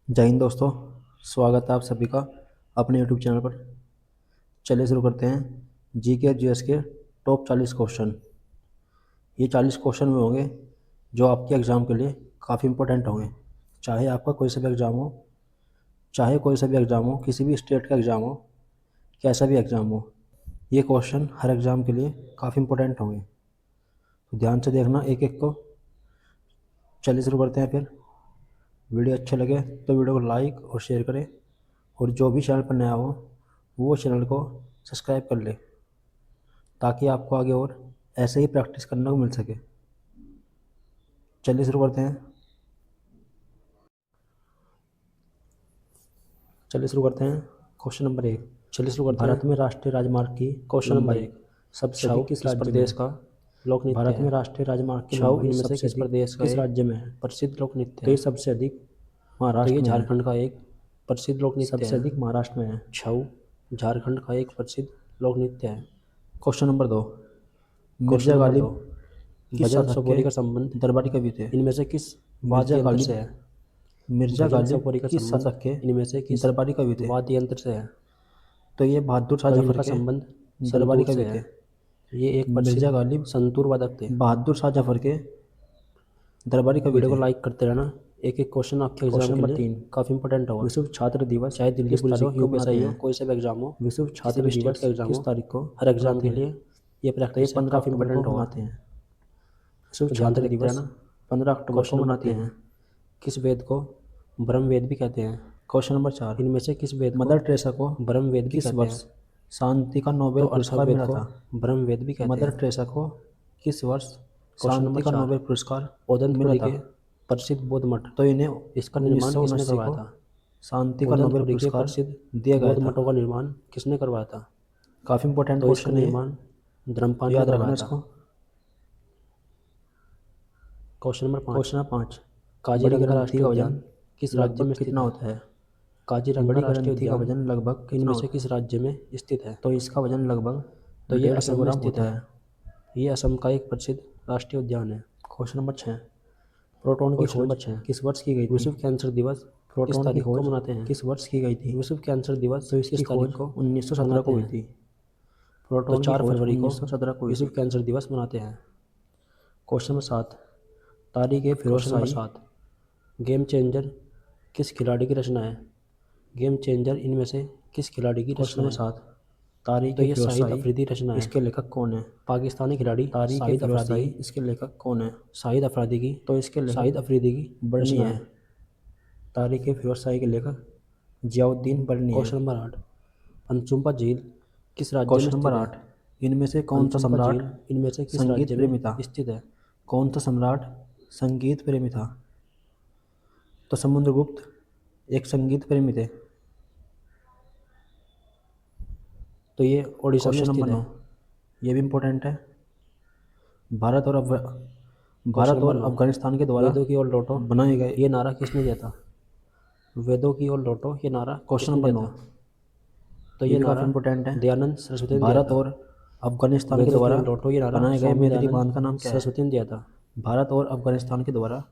जय हिंद दोस्तों। स्वागत है आप सभी का अपने यूट्यूब चैनल पर। चलिए शुरू करते हैं जीके और जीएस के टॉप 40 क्वेश्चन। ये 40 क्वेश्चन में होंगे जो आपके एग्ज़ाम के लिए काफ़ी इंपॉर्टेंट होंगे। चाहे आपका कोई सा भी एग्ज़ाम हो, किसी भी स्टेट का एग्ज़ाम हो, कैसा भी एग्ज़ाम हो, ये क्वेश्चन हर एग्ज़ाम के लिए काफ़ी इंपॉर्टेंट होंगे। तो ध्यान से देखना एक एक को। चलिए शुरू करते हैं फिर। वीडियो अच्छे लगे तो वीडियो को लाइक और शेयर करें, और जो भी चैनल पर नया हो वो चैनल को सब्सक्राइब कर ले, ताकि आपको आगे और ऐसे ही प्रैक्टिस करने को मिल सके। चलिए शुरू करते हैं। Question number 1। भारत में राष्ट्रीय राजमार्ग की क्वेश्चन नंबर लंबाई 1। सबसे छऊ अधिक किस किस राज्य में प्रदेश है? का लोक नृत्य भारत में है? राष्ट्रीय राजमार्ग की छऊ लंबाई इनमें से सबसे किस अधिक प्रदेश का किस एक राज्य में है? प्रसिद्ध लोक नृत्य तो ये है? सबसे अधिक तो महाराष्ट्र ये में है। झारखंड का एक प्रसिद्ध लोक नृत्य सबसे है। अधिक महाराष्ट्र में है। छऊ झारखंड का एक प्रसिद्ध लोक नृत्य है। Question number 2। Question Mirza number 2। Ghalib किस भजन शासक के सोपोरी का संबंध दरबारी कवि थे? इनमें से किस मिर्जा वाद्य यंत्र से गालिब है? मिर्जा भजन गालिब सोपोरी का किस संबंध शासक के इनमें से किस दरबारी कवि थे? वाद्य यंत्र से है? तो ये बहादुर शाह तो जफर इनका के संबंध दरबारी संतूर से कवि है। थे। ये एक मिर्जा प्रसिद्ध गालिब संतूर वादक थे। बहादुर शाह जफर के दरबारी कवि वीडियो को थे। लाइक करते रहना। एक एक क्वेश्चन आपके क्वेश्चन एग्जाम के नंबर लिए 3। काफ़ी इंपॉर्टेंट होगा। विश्व छात्र दिवस चाहे दिल्ली किस पुलिस हो, तारीख को मनाते यूपीएसआई हो, हैं? कोई सा भी एग्जाम हो, विश्व किसी छात्र भी स्टेट दिवस का एग्जाम किस हो, तारीख को हर एग्जाम मनाते के हैं? लिए ये तो ये प्रैक्टिस है 15 काफ़ी अक्टूबर को इंपॉर्टेंट होगा। मनाते हैं। विश्व तो ध्यान से छात्र देखते दिवस रहना। 15 अक्टूबर को क्वेश्चन नंबर मनाते 3। हैं। किस वेद को ब्रह्म वेद भी कहते हैं? Question number 4। इनमें से किस वेद को मदर टेरेसा को ब्रह्म वेद भी किस कहते वर्ष हैं? शांति का तो नोबेल पुरस्कार अथर्ववेद मिला को था? ब्रह्म वेद भी कहते मदर हैं। टेरेसा को किस वर्ष क्वेश्चन नंबर शांति का 4। नोबेल पुरस्कार मिला ओदंतपुरी था? के प्रसिद्ध बौद्ध मठ, तो इन्हें इसका निर्माण किसने 1979 करवाया को था? शांति का नोबेल ओदंतपुरी के पुरस्कार प्रसिद्ध दिया गया बौद्ध था। मठों का निर्माण किसने करवाया था? काफ़ी इंपॉर्टेंट तो इसका क्वेश्चन है ये, निर्माण तो धर्मपाल ने याद रखना करवाया था। इसको। Question number 5। Question number 5। बड़ी काजीरंगा ग्रंथि राष्ट्रीय का उद्यान वजन किस राज्य में लगभग स्थित कितना है? होता है? काजीरंगा बड़ी राष्ट्रीय ग्रंथि का उद्यान वजन लगभग कितना इनमें से होता है? किस राज्य में स्थित है? तो इसका वजन लगभग तो ये 150 असम में ग्राम स्थित होता है। है। ये असम का एक प्रसिद्ध राष्ट्रीय उद्यान है। Question number 6। प्रोटॉन की क्वेश्चन खोज नंबर 6। किस वर्ष की गई थी? विश्व कैंसर दिवस किस प्रोटॉन की तारीख को खोज मनाते हैं? किस वर्ष की गई थी? विश्व कैंसर दिवस तो इसकी किस तारीख खोज को 1917 मनाते को हुई हैं? थी। तो प्रोटॉन की 4 खोज फरवरी को 1917 को हुई विश्व थी। कैंसर दिवस मनाते हैं। Question number 7। तारिक ए फिरोज क्वेश्चन नंबर शाही 7। गेम चेंजर किस खिलाड़ी की रचना है? गेम चेंजर इनमें से किस खिलाड़ी की क्वेश्चन रचना नंबर है? 7। तारिक तो ए ये फिरोज शाहिद शाही अफरीदी रचना है। इसके लेखक कौन है? पाकिस्तानी खिलाड़ी तारिक ए शाहिद फिरोज अफरीदी शाही इसके लेखक कौन है? शाहिद अफरीदी की तो इसके शाहिद लेखक अफरीदी की बर्नी रचना है। है। तारिक ए फिरोज शाही के लेखक जियाउद्दीन बर्नी है। Question number 8। अनसुम्पा झील किस राज्य में क्वेश्चन नंबर स्थित है? 8। इनमें से कौन सा अनसुम्पा सम्राट झील इनमें से किस संगीत राज्य में प्रेमी था? स्थित है? कौन सा सम्राट संगीत प्रेमी था? तो समुद्रगुप्त एक संगीत प्रेमी थे। तो ये ओडिशा में क्वेश्चन स्थित नंबर है। 9। ये भी इम्पोर्टेंट है। भारत और क्वेश्चन भारत नंबर और 9। अफगानिस्तान के द्वारा वेदों की ओर लौटो बनाए गए। ये नारा किसने दिया था? वेदों की ओर लौटो ये नारा क्वेश्चन किसने नंबर दिया 9। था? तो ये ये भी काफ़ी नारा इम्पोर्टेंट है। दयानंद सरस्वती ने दिया भारत था। और अफगानिस्तान के वेदों की द्वारा ओर लौटो ये नारा बनाए गए स्वामी मैत्री दयानंद बांध का नाम क्या है? सरस्वती ने दिया था। भारत और अफगानिस्तान के द्वारा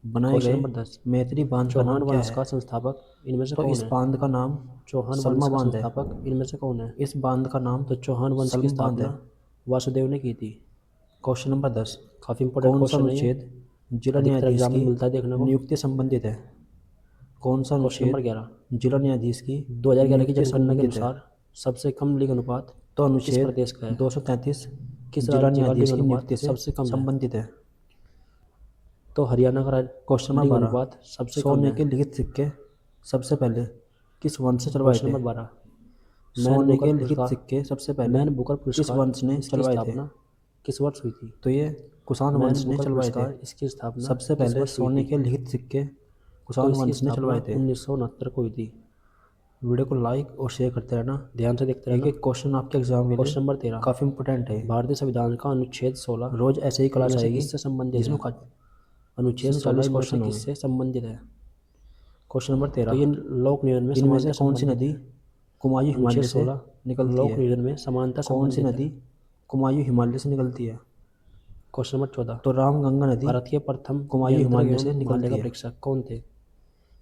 बनाए क्वेश्चन गए नंबर 10। मैत्री बांध का चौहान नाम क्या वंश है? का संस्थापक इनमें से तो कौन इस है? बांध का नाम चौहान वंश सलमा का बांध है। संस्थापक इनमें से कौन है? इस बांध का नाम तो चौहान वंश की सलमा बांध है। स्थापना वासुदेव ने की थी। Question number 10। काफ़ी इंपॉर्टेंट कौन सा क्वेश्चन है ये। अनुच्छेद जिला अधिकतर न्यायाधीश एग्जाम में की मिलता है देखने को। नियुक्ति से संबंधित है? कौन सा क्वेश्चन नंबर अनुच्छेद 11। जिला न्यायाधीश की 2011 की नियुक्ति से जनगणना के संबंधित है? अनुसार सबसे कम लिंग अनुपात तो किस अनुच्छेद प्रदेश का है? 233 किस जिला राज्य का न्यायाधीश लिंग की अनुपात नियुक्ति से सबसे कम है? संबंधित है। तो हरियाणा का क्वेश्चन नंबर लिंग 12। अनुपात सबसे कम सोने है। के लिखित सिक्के सबसे पहले किस वंश से चलवाए क्वेश्चन थे? नंबर 12। मैन सोने बुकर के लिखित पुरस्कार सिक्के सबसे पहले मैन बुकर किस पुरस्कार वंश ने इसकी चलवाए थे? स्थापना किस वर्ष हुई थी? तो ये कुषाण मैन वंश ने बुकर चलवाए थे। पुरस्कार इसकी स्थापना सबसे किस पहले वर्ष हुई सोने थी? के लिखित सिक्के तो कुषाण इसकी वंश ने स्थापना चलवाए थे। 1969 को हुई थी। वीडियो को लाइक और शेयर करते रहना। ध्यान से देखते एक रहना। एक क्वेश्चन आपके एग्जाम के लिए क्वेश्चन नंबर 13। काफ़ी इंपॉर्टेंट है। भारतीय संविधान का अनुच्छेद 16 रोज ऐसे ही इनमें क्लास से आएगी किससे संबंधित जिसमें है? अनुच्छेद जिसमें 16 40 इनमें से क्वेश्चन होंगे। किससे संबंधित है? क्वेश्चन नंबर तो 13। ये लोक नियन में इनमें से समानता कौन सी संबंधित नदी है। कुमायूं अनुच्छेद हिमालय से 16 निकलती लोक है? नियन में समानता कौन सी संबंधित है। नदी कुमायूं हिमालय से निकलती है? Question number 14। तो रामगंगा नदी भारत के प्रथम कुमायूं नियंत्रक हिमालय एवं से निकलती महालेखा है। परीक्षक कौन थे?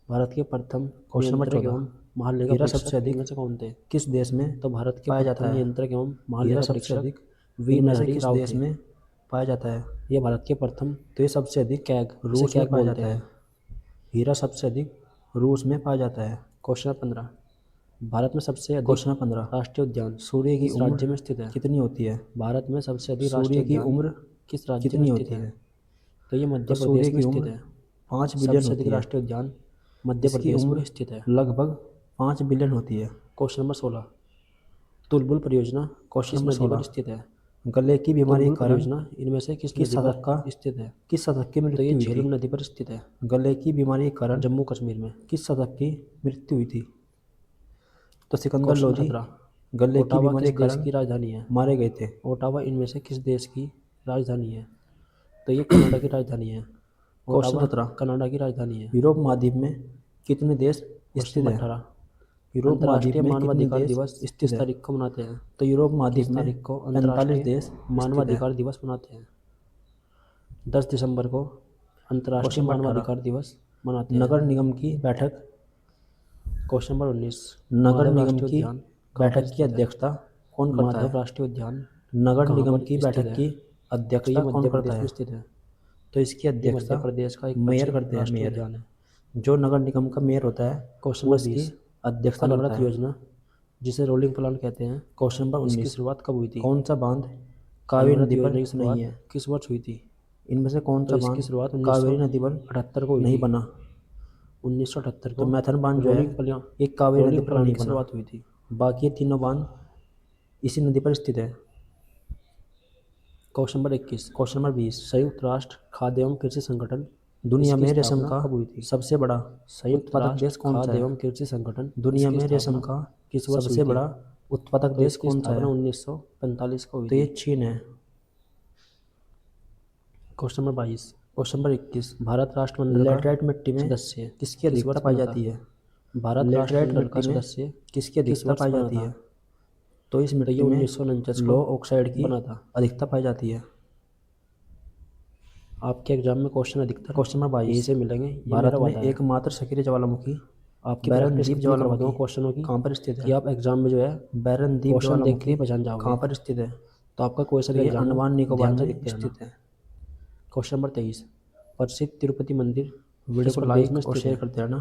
भारत के प्रथम क्वेश्चन नंबर नियंत्रक 14 एवं महालेखा हीरा परीक्षक सबसे अधिक इनमें से कौन थे? किस देश में तो भारत के पाया जाता प्रथम है? नियंत्रक एवं हीरा महालेखा सबसे परीक्षक अधिक वी इनमें से नरहरि किस राव देश थे। में पाया जाता है? यह भारत के प्रथम तो ये सबसे अधिक कैग इसे रूस में कैग पाया बोलते जाता है। हैं। हीरा सबसे अधिक रूस में पाया जाता है। क्वेश्चन 15 भारत में सबसे अधिक क्वेश्चन 15 राष्ट्रीय उद्यान सूर्य की किस राज्य में उम्र स्थित है? कितनी होती है? भारत में सबसे अधिक सूर्य राष्ट्रीय की उद्यान उम्र किस राज्य में कितनी स्थित होती है? है? तो ये तो मध्य सूर्य प्रदेश में की स्थित उम्र है। 5 बिलियन सबसे अधिक होती है। राष्ट्रीय उद्यान मध्य इसकी प्रदेश में उम्र स्थित है। लगभग 5 बिलियन होती है। क्वेश्चन नंबर 16 तुलबुल परियोजना क्वेश्चन किस नंबर नदी पर 16 स्थित है? गले की बीमारी तुलबुल के कारण परियोजना इनमें से किस किस नदी शतक का पर स्थित है? किस शतक की तो ये मृत्यु हुई थी? झेलम नदी पर स्थित है, गले की बीमारी के कारण जम्मू कश्मीर में। किस शतक की मृत्यु हुई थी? तो सिकंदर क्वेश्चन लोधी 17 गले की ओटावा बीमारी किस के देश कारण की राजधानी है? मारे गए थे। ओटावा इनमें से किस देश की राजधानी है? तो ये कनाडा की राजधानी है। क्वेश्चन ओटावा 17 कनाडा की राजधानी है। यूरोप महाद्वीप में कितने देश क्वेश्चन स्थित नंबर हैं? 18 यूरोप महाद्वीप अंतर्राष्ट्रीय में कितने मानवाधिकार देश दिवस स्थित किस है? तारीख को मनाते हैं? तो यूरोप महाद्वीप किस में तारीख को 45 अंतर्राष्ट्रीय देश स्थित है। मानवाधिकार दिवस मनाते हैं? 10 दिसंबर को क्वेश्चन अंतर्राष्ट्रीय नंबर 18 मानवाधिकार दिवस मनाते हैं। नगर निगम की बैठक क्वेश्चन नंबर 19 नगर माधव निगम राष्ट्रीय की उद्यान कहाँ पर बैठक की स्थित है? अध्यक्षता कौन करता माधव है? राष्ट्रीय उद्यान नगर कहाँ निगम पर की स्थित बैठक है? की तो ये अध्यक्षता कौन मध्य करता प्रदेश है? में स्थित है। तो इसकी ये मध्य अध्यक्षता प्रदेश का एक मेयर प्रसिद्ध करते हैं। राष्ट्रीय मेयर उद्यान है। जो नगर निगम का मेयर होता है क्वेश्चन वो नंबर इसकी 20 अध्यक्षता करता अनवरत है। योजना जिसे रोलिंग प्लान कहते हैं, क्वेश्चन नंबर इसकी 19 शुरुआत कब हुई थी? कौन सा बांध कावेरी अनवरत नदी पर योजना की नहीं शुरुआत है? किस वर्ष हुई थी? इनमें से कौन तो सा इसकी बांध शुरुआत कावेरी नदी पर 1978 को हुई नहीं थी। बना? 1978 तो को मैथन बांध जो है ये कावेरी नदी रोलिंग पर प्लान नहीं की बना। शुरुआत हुई थी। बाकी ये तीनों बांध इसी नदी पर स्थित है। क्वेश्चन नंबर 21 क्वेश्चन नंबर 20 संयुक्त राष्ट्र खाद्य एवं कृषि संगठन दुनिया इसकी में रेशम स्थापना का कब हुई थी? सबसे बड़ा संयुक्त उत्पादक राष्ट्र देश कौन सा खाद्य है? एवं कृषि संगठन दुनिया इसकी में रेशम स्थापना का किस वर्ष हुई सबसे थी? बड़ा उत्पादक तो देश इसकी कौन सा स्थापना है? 1945 को हुई तो ये थी। चीन है। Question number 22 question number 21 Bharat राष्ट्रमंडल लेटराइट का मिट्टी में सदस्य किसकी किस अधिकता वर्ष पाई बना था? जाती है? भारत लेटराइट राष्ट्रमंडल का मिट्टी में सदस्य किसकी किस अधिकता वर्ष पाई बना जाती था? है? तो इस तो ये मिट्टी में 1949 को लो ऑक्साइड की बना था। अधिकता पाई जाती है। आपके एग्जाम में क्वेश्चन अधिकतर क्वेश्चन नंबर यहीं 22 से मिलेंगे, ये भारत मेरा में वादा है। एकमात्र सक्रिय ज्वालामुखी आपकी बैरन प्रैक्टिस द्वीप इतनी करवा दूंगा ज्वालामुखी क्वेश्चनों की कहाँ पर स्थित कि है? आप एग्जाम में जो है बैरन द्वीप क्वेश्चन देख के ज्वालामुखी पहचान जाओगे। कहाँ पर स्थित है? तो आपका कोई सा तो भी ये एग्जाम हो अंडमान निकोबार ध्यान से में देखते रहना। स्थित है। क्वेश्चन नंबर 23 प्रसिद्ध तिरुपति मंदिर वीडियो किस को प्रदेश में लाइक और स्थित शेयर है? करते रहना।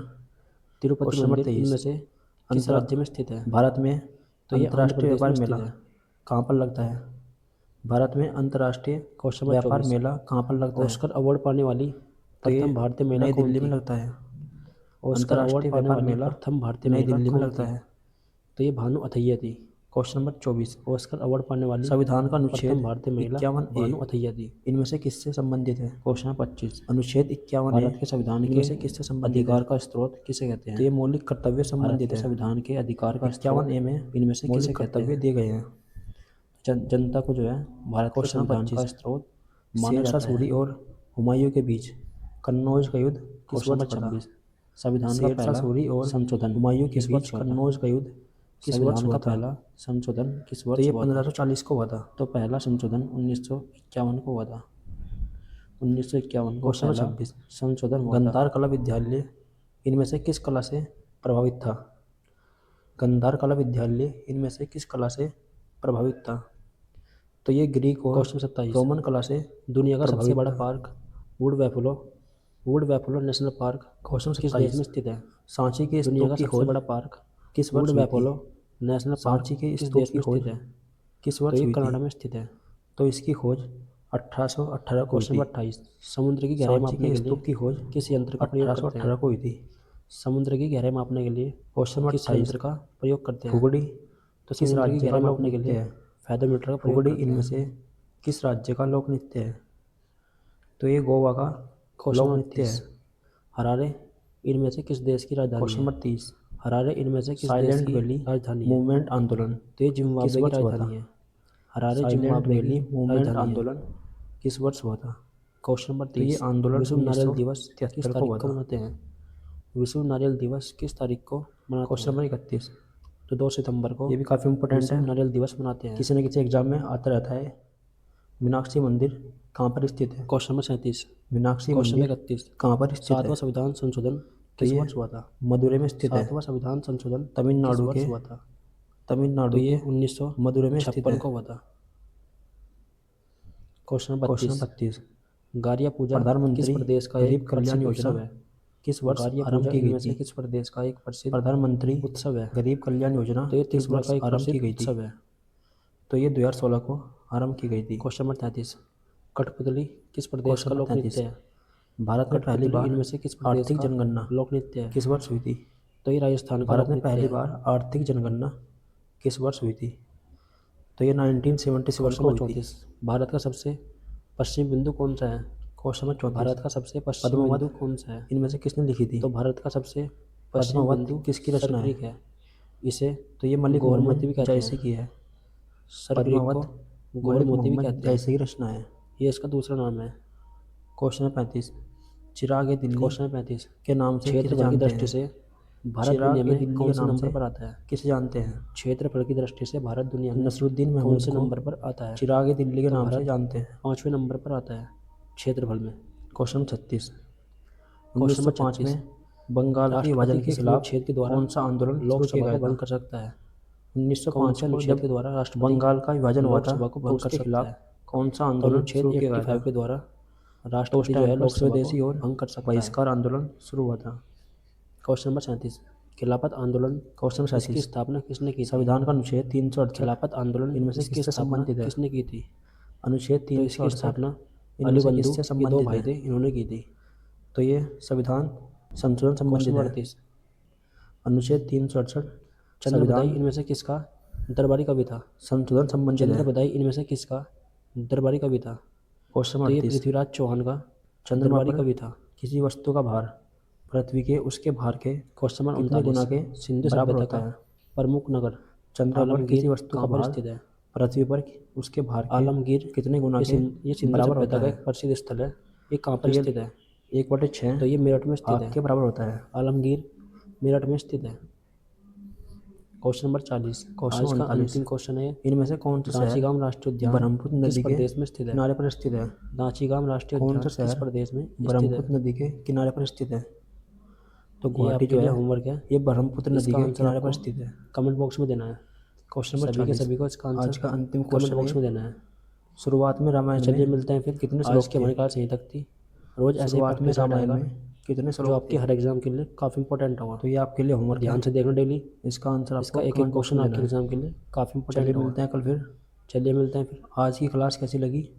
तिरुपति क्वेश्चन नंबर मंदिर 23 इनमें से किस राज्य में स्थित है? भारत में तो ये आंध्र अंतर्राष्ट्रीय प्रदेश व्यापार में स्थित मेला है। कहाँ पर लगता है? भारत में अंतर्राष्ट्रीय क्वेश्चन नंबर व्यापार 24 मेला कहाँ पर लगता है? ऑस्कर अवार्ड पाने वाली तो ये प्रथम भारतीय महिला नई कौन दिल्ली थी? में लगता है। ऑस्कर अवार्ड अंतर्राष्ट्रीय पाने व्यापार वाली मेला प्रथम भारतीय नई महिला दिल्ली में कौन लगता थी? है। तो ये भानु अथैया थी। क्वेश्चन नंबर 24 ऑस्कर अवार्ड पाने वाली संविधान का प्रथम अनुच्छेद भारतीय महिला 51A भानु अथैया थी। इनमें से किससे संबंधित है? क्वेश्चन नंबर 25 अनुच्छेद 51A भारत के संविधान इनमें के से किससे संबंधित है? अधिकार का स्रोत किसे कहते तो ये हैं? मौलिक कर्तव्य भारत संबंधित के है। संविधान के अधिकार का स्रोत 51A में इनमें से किसे मौलिक कहते कर्तव्य हैं? दिए गए हैं। जनता को जो है भारत के क्वेश्चन संविधान का 25 स्रोत माना शेरशाह जाता सूरी है। और हुमायूं के बीच कन्नौज का युद्ध किस क्वेश्चन वर्ष नंबर हुआ था? 26 संविधान का शेरशाह पहला सूरी और संशोधन हुमायूं के किस बीच वर्ष हुआ था? कन्नौज का युद्ध किस वर्ष संविधान हुआ का था? पहला संशोधन किस तो वर्ष ये हुआ था? 1540 को हुआ था। तो पहला संशोधन 1951 को हुआ था। 1951 को क्वेश्चन पहला 26 संशोधन हुआ था। गंधार कला विद्यालय इनमें से किस कला से प्रभावित था? गंधार कला विद्यालय इनमें से किस कला से प्रभावित था? तो ये ग्रीक और क्वेश्चन 27 रोमन कला से दुनिया का सबसे प्रभावित बड़ा था। Park Wood Buffalo National Park question किस देश 27 में स्थित है? सांची के दुनिया स्तूप का की सबसे खोज बड़ा पार्क किस वुड वर्ष हुई थी? बैफलो नेशनल पार्क सांची के किस स्तूप देश की में खोज स्थित है? किस तो वर्ष ये हुई कनाडा थी? में स्थित है। तो इसकी खोज 1818 को हुई क्वेश्चन थी। नंबर 28 समुद्र की गहराई सांची मापने के के स्तूप की लिए खोज किस यंत्र का प्रयोग करते 1818 हैं? को हुई थी। समुद्र की गहराई मापने के लिए क्वेश्चन नंबर किस 28 यंत्र का प्रयोग करते हैं? फुगड़ी तो किस समुद्र की राज्य का गहराई लोक मापने के नृत्य लिए है? फैथोमीटर का प्रयोग फुगड़ी करते इनमें हैं। से किस राज्य का लोक नृत्य है? तो ये गोवा का क्वेश्चन लोक नंबर नृत्य 30 है। हरारे इनमें से किस देश की राजधानी क्वेश्चन है? नंबर 30 हरारे इनमें से किस देश साइलेंट की वैली राजधानी है? मूवमेंट आंदोलन तो ये किस जिम्बाब्वे की वर्ष हुआ था? राजधानी है। हरारे साइलेंट जिम्बाब्वे वैली की मूवमेंट राजधानी है। आंदोलन किस वर्ष हुआ था? क्वेश्चन नंबर तो ये 30 आंदोलन विश्व नारियल दिवस 1973 किस को तारीख हुआ को था। मनाते हैं? विश्व नारियल दिवस किस तारीख को मनाते क्वेश्चन हैं? नंबर 31 तो 2 सितंबर को ये भी काफ़ी इंपॉर्टेंट विश्व है, नारियल दिवस मनाते हैं। किसी न किसी एग्जाम में आता रहता है। मीनाक्षी मंदिर कहाँ पर स्थित है? क्वेश्चन नंबर 37 मीनाक्षी क्वेश्चन मंदिर नंबर 31 कहाँ पर स्थित है? 7वां संविधान संशोधन किस ये वर्ष हुआ था? मदुरै में स्थित है। 7वां संविधान संशोधन किस तमिलनाडु वर्ष के हुआ था? तमिलनाडु तो ये के 1956 मदुरै में स्थित है। को हुआ था। क्वेश्चन नंबर क्वेश्चन 32, 32 गारिया पूजा किस प्रधानमंत्री प्रदेश का गरीब एक कल्याण प्रसिद्ध योजना उत्सव है? किस वर्ष गारिया आरंभ पूजा की गई इनमें से थी? किस प्रदेश का एक प्रसिद्ध प्रधानमंत्री उत्सव है? गरीब कल्याण योजना तो ये किस त्रिपुरा वर्ष का एक आरंभ की प्रसिद्ध गई थी? उत्सव है। तो ये 2016 को आरंभ की गई थी। क्वेश्चन नंबर 33, कठपुतली किस प्रदेश क्वेश्चन का नंबर लोक 33 नृत्य है? भारत में पहली कठपुतली बार इनमें से किस प्रदेश आर्थिक का जनगणना लोक नृत्य है? किस वर्ष हुई थी? तो ये राजस्थान का भारत लोक में नृत्य पहली है। बार आर्थिक जनगणना किस वर्ष हुई थी? तो ये 1977 क्वेश्चन को नंबर हुई थी। 34, भारत का सबसे पश्चिमी बिंदु कौन सा है? क्वेश्चन नंबर 34 भारत का सबसे पश्चिमी पद्मावत बिंदु कौन सा है? इनमें से किसने लिखी थी? तो भारत का सबसे पश्चिमी पद्मावत बिंदु किसकी सर रचना क्रीक है? है। इसे तो ये मलिक गोरमती भी मोहम्मद कहते जैसी हैं। की है। सर क्रीक को पद्मावत मलिक गोरमती भी मोहम्मद कहते हैं। जैसी की रचना है। ये इसका दूसरा नाम है। क्वेश्चन नंबर 35 चिराग ए दिल्ली क्वेश्चन नंबर 35, के नाम से किसे क्षेत्रफल की जानते दृष्टि हैं? से भारत चिराग दुनिया ए में दिल्ली कौन के से नाम नंबर से पर आता है? किसे जानते हैं? क्षेत्रफल की दृष्टि से भारत दुनिया में नसरुद्दीन कौन महमूद से को नंबर पर आता है? चिराग ए दिल्ली के तो नाम से भारत जानते हैं। 5वें नंबर पर आता है क्षेत्रफल में। क्वेश्चन नंबर 36 क्वेश्चन नंबर 1905 36, में बंगाल के राष्ट्रपति विभाजन के किस खिलाफ अनुच्छेद के द्वारा कौन सा आंदोलन शुरू किया लोकसभा गया को भंग था? कर सकता है? कौन 1905 से को अनुच्छेद जब के द्वारा राष्ट्रपति बंगाल का विभाजन हुआ था लोकसभा को तो भंग कर उसके सकता खिलाफ है? कौन सा तो आंदोलन अनुच्छेद शुरू किया गया 85 था? के द्वारा तो उस राष्ट्रपति जो टाइम है पर लोकसभा को स्वदेशी और भंग कर सकता है। बहिष्कार आंदोलन शुरू हुआ था। क्वेश्चन नंबर 37, खिलाफत आंदोलन क्वेश्चन नंबर इसकी 37 स्थापना किसने की थी? संविधान का अनुच्छेद 368 खिलाफत आंदोलन इनमें से इसकी किससे स्थापना संबंधित है? किसने की थी? अनुच्छेद तो इसकी 368 स्थापना इनमें अली से बंधु किससे ये 2 संबंधित भाई है? थे, इन्होंने की थी। तो ये संविधान संशोधन क्वेश्चन संबंधित नंबर है। 38, अनुच्छेद 368 चंद्र बधाई संविधान इनमें से किसका दरबारी कवि था? संशोधन संबंधित चंद्र है। बधाई इनमें से किसका दरबारी कवि था? क्वेश्चन तो नंबर ये 38 पृथ्वीराज चौहान का चंद्रमा दरबारी पर कवि था। किसी वस्तु का भार पृथ्वी के उसके भार के क्वेश्चन नंबर कितने गुना 39, के सिंधु बराबर सभ्यता होता का है? प्रमुख नगर चंद्रमा पर किसी आलमगीर वस्तु का कहाँ पर भार स्थित है? पृथ्वी पर उसके भार के आलमगीर कितने गुना के ये सिंधु बराबर सभ्यता होता का है? एक प्रसिद्ध स्थल है। ये कहाँ तो पर ये स्थित है? 1/6 तो ये मेरठ में स्थित भाग है। के बराबर होता है। आलमगीर मेरठ में स्थित है। क्वेश्चन नंबर 40, क्वेश्चन आज का 39 अंतिम क्वेश्चन है। इनमें से कौन सा शहर दांचीगाम राष्ट्रीय उद्यान ब्रह्मपुत्र किस नदी के प्रदेश में स्थित है? किनारे पर स्थित है? दांचीगाम राष्ट्रीय कौन उद्यान सा किस शहर प्रदेश में स्थित है? ब्रह्मपुत्र नदी के किनारे पर स्थित है? तो ये गुवाहाटी आपके जो लिए है होमवर्क है। ये ब्रह्मपुत्र नदी इसका के आंसर किनारे पर आपको स्थित है। कमेंट बॉक्स में देना है। क्वेश्चन नंबर सभी के 40 सभी को इसका आज आंसर का अंतिम कमेंट क्वेश्चन बॉक्स में है देना है। शुरुआत में रामायण चलिए में मिलते हैं फिर कितने आज श्लोक की थे? हमारी क्लास यहीं तक थी। रोज ऐसे ही शुरुआत में प्रैक्टिस सेट रामायण आएगा में कितने जो श्लोक आपके थे? हर एग्जाम के लिए काफ़ी इंपॉर्टेंट होगा। तो ये आपके लिए होमवर्क ध्यान है। से देखना डेली। इसका आंसर इसका आपको एक एक कमेंट बॉक्स क्वेश्चन में आपके देना है। एग्जाम के लिए काफ़ी चलिए इंपॉर्टेंट होगा। मिलते हैं कल फिर। चलिए मिलते हैं फिर। आज की क्लास कैसी लगी